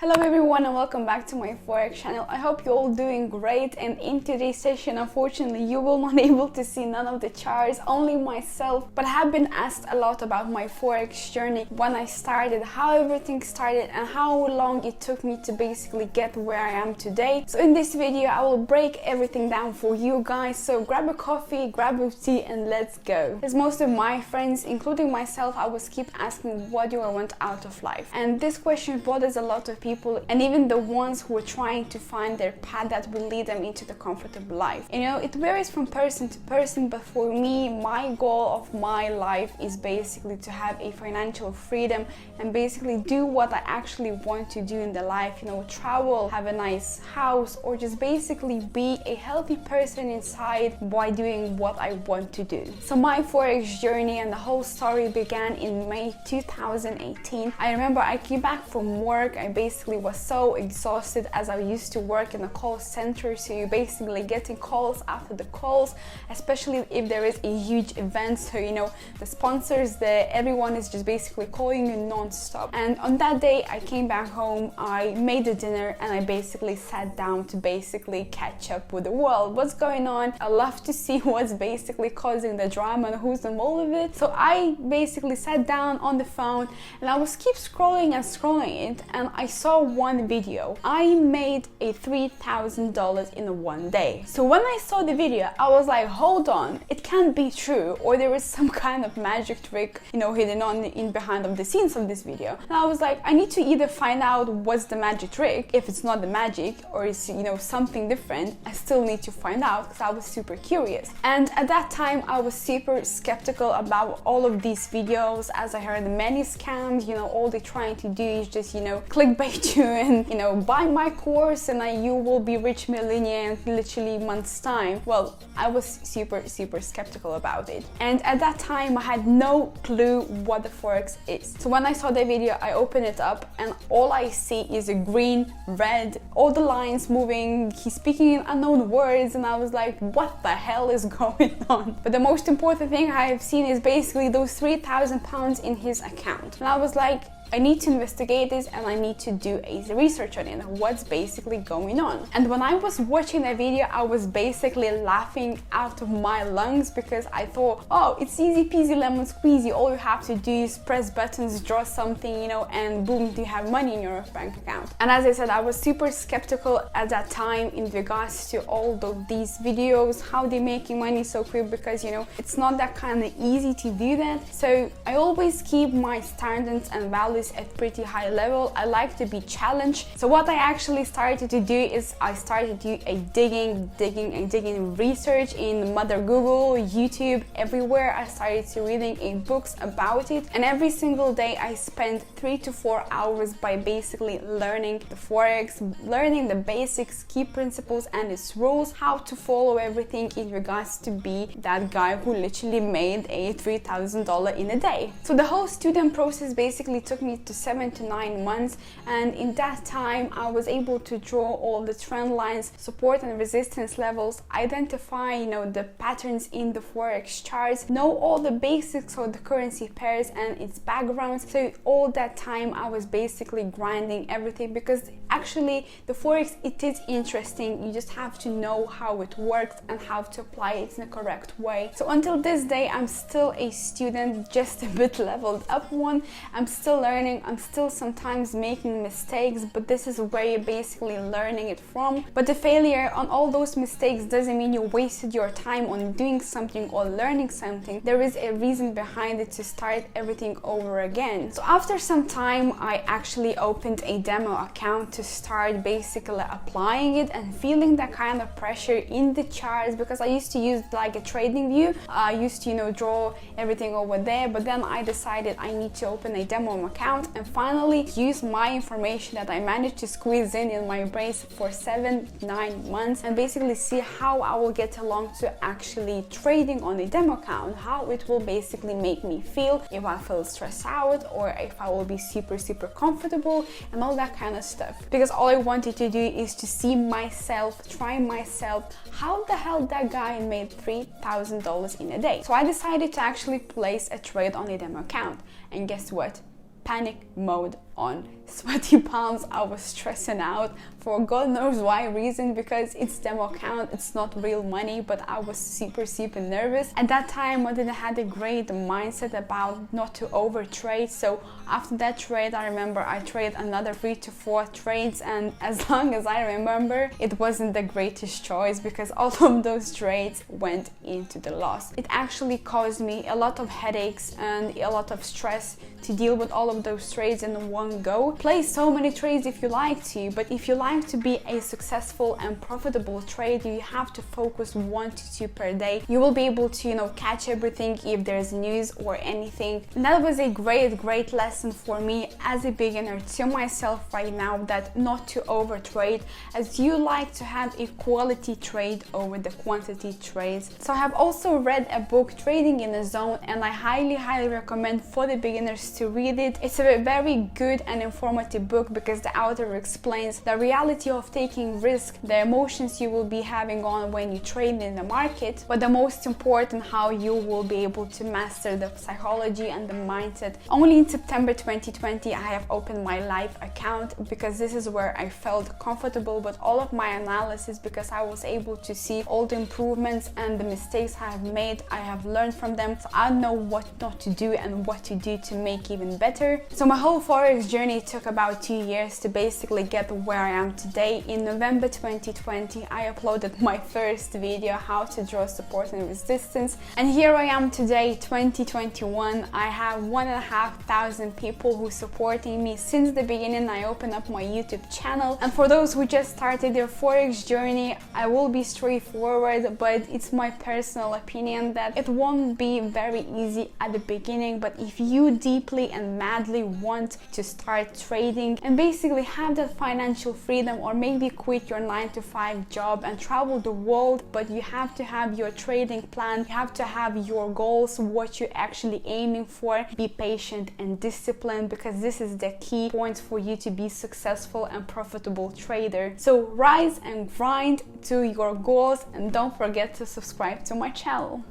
Hello everyone and welcome back to my Forex channel. I hope you're all doing great, and in today's session unfortunately you will not be able to see none of the charts, only myself, but I have been asked a lot about my Forex journey, when I started, how everything started and how long it took me to basically get where I am today. So in this video I will break everything down for you guys, so grab a coffee, grab a tea and let's go. As most of my friends, including myself, I was keep asking what do I want out of life, and this question bothers a lot of people, and even the ones who are trying to find their path that will lead them into the comfortable life. You know, it varies from person to person, but for me, my goal of my life is basically to have a financial freedom and basically do what I actually want to do in the life, you know, travel, have a nice house, or just basically be a healthy person inside by doing what I want to do. So my Forex journey and the whole story began in May 2018. I remember I came back from work. I basically was so exhausted as I used to work in a call center, so you're basically getting calls after the calls, especially if there is a huge event. So you know, the sponsors there, everyone is just basically calling you non-stop. And on that day I came back home, I made a dinner and I basically sat down to basically catch up with the world, what's going on. I love to see what's basically causing the drama and who's involved with it. So I basically sat down on the phone and I was keep scrolling and scrolling it, and I saw one video. I made a $3,000 in one day. So when I saw the video I was like, hold on, it can't be true, or there is some kind of magic trick, you know, hidden on in behind of the scenes of this video. And I was like, I need to either find out what's the magic trick, if it's not the magic or it's, you know, something different. I still need to find out because I was super curious. And at that time I was super skeptical about all of these videos, as I heard many scams, you know, all they're trying to do is just, you know, clickbait you and, you know, buy my course and you will be rich millionaire in literally months time. Well, I was super skeptical about it, and at that time I had no clue what the Forex is. So when I saw the video I opened it up and all I see is a green, red, all the lines moving, he's speaking in unknown words, and I was like, what the hell is going on? But the most important thing I have seen is basically those £3,000 in his account, and I was like, I need to investigate this and I need to do a research on it, what's basically going on. And when I was watching the video I was basically laughing out of my lungs, because I thought, oh, it's easy peasy lemon squeezy, all you have to do is press buttons, draw something, you know, and boom, you have money in your bank account. And as I said, I was super skeptical at that time in regards to all of these videos, how they're making money so quick, because you know, it's not that kind of easy to do that. So I always keep my standards and values at pretty high level. I like to be challenged. So what I actually started to do is I started to do a digging research in Mother Google, YouTube, everywhere. I started to reading books about it, and every single day I spent 3 to 4 hours by basically learning the Forex, learning the basics, key principles and its rules, how to follow everything in regards to be that guy who literally made a $3,000 in a day. So the whole student process basically took me to 7 to 9 months, and in that time I was able to draw all the trend lines, support and resistance levels, identify, you know, the patterns in the Forex charts, know all the basics of the currency pairs and its backgrounds. So all that time I was basically grinding everything, because actually the Forex, it is interesting, you just have to know how it works and how to apply it in the correct way. So until this day I'm still a student, just a bit leveled up one. I'm still learning, I'm still sometimes making mistakes, but this is where you're basically learning it from. But the failure on all those mistakes doesn't mean you wasted your time on doing something or learning something. There is a reason behind it to start everything over again. So after some time I actually opened a demo account to start basically applying it and feeling that kind of pressure in the charts, because I used to use like a trading view. I used to, you know, draw everything over there, but then I decided I need to open a demo account and finally use my information that I managed to squeeze in my brace for 7-9 months, and basically see how I will get along to actually trading on a demo account, how it will basically make me feel, if I feel stressed out or if I will be super comfortable and all that kind of stuff. Because all I wanted to do is to see myself, try myself, how the hell that guy made $3,000 in a day. So I decided to actually place a trade on a demo account, and guess what? Panic mode on sweaty palms. I was stressing out for God knows why reason, because it's demo account, it's not real money, but I was super nervous. At that time I didn't have a great mindset about not to over trade, so after that trade I remember I traded another 3 to 4 trades, and as long as I remember it wasn't the greatest choice because all of those trades went into the loss. It actually caused me a lot of headaches and a lot of stress to deal with all of those trades in one go. Play so many trades if you like to, but if you like to be a successful and profitable trader, you have to focus 1 to 2 per day. You will be able to, catch everything if there's news or anything. And that was a great lesson for me as a beginner to myself right now, that not to over trade, as you like to have a quality trade over the quantity trades. So I have also read a book, Trading in the Zone, and I highly recommend for the beginners to read it. It's a very good and informative book because the author explains the reality of taking risk, the emotions you will be having on when you trade in the market, but the most important, how you will be able to master the psychology and the mindset. Only in September 2020 I have opened my live account because this is where I felt comfortable with all of my analysis, because I was able to see all the improvements and the mistakes I have made. I have learned from them, so I know what not to do and what to do to make even better. So my whole Forex journey took about 2 years to basically get where I am today. In November 2020 I uploaded my first video, how to draw support and resistance, and here I am today, 2021. I have 1,500 people who supporting me since the beginning. I opened up my YouTube channel, and for those who just started their Forex journey, I will be straightforward, but it's my personal opinion that it won't be very easy at the beginning. But if you deeply and madly want to start trading and basically have that financial freedom, or maybe quit your 9-to-5 job and travel the world, but you have to have your trading plan, you have to have your goals, what you're actually aiming for, be patient and disciplined, because this is the key point for you to be successful and profitable trader. So rise and grind to your goals, and don't forget to subscribe to my channel.